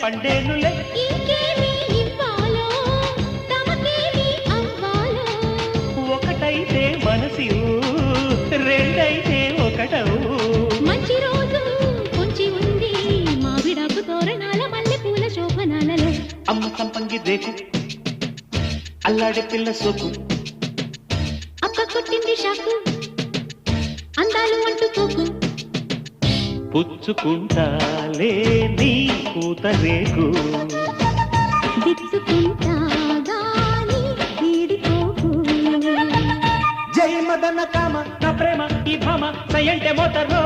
పండేనులే. ఇంకేమి ఇవ్వాలో తమకేమి అవ్వాలో ఒకటైతే మనసి రెండైతే ఒకటవు. మంచి రోజు కొంచి ఉంది మావిడాకు తోరణాల మల్లె పూల శోభనాలలో. అమ్మ సంపంగి రేకు అల్లాడే పిల్ల సోకు అక్క కొట్టింది షాకు అందాలు అంటుకోకు. పుచ్చుకుంటాలే నీ పూత రేకు దిచ్చుకుంటా గాని వీడిపోకు. జై మదన కామ నా ప్రేమ ఈ భామ సయంటే మోతరో.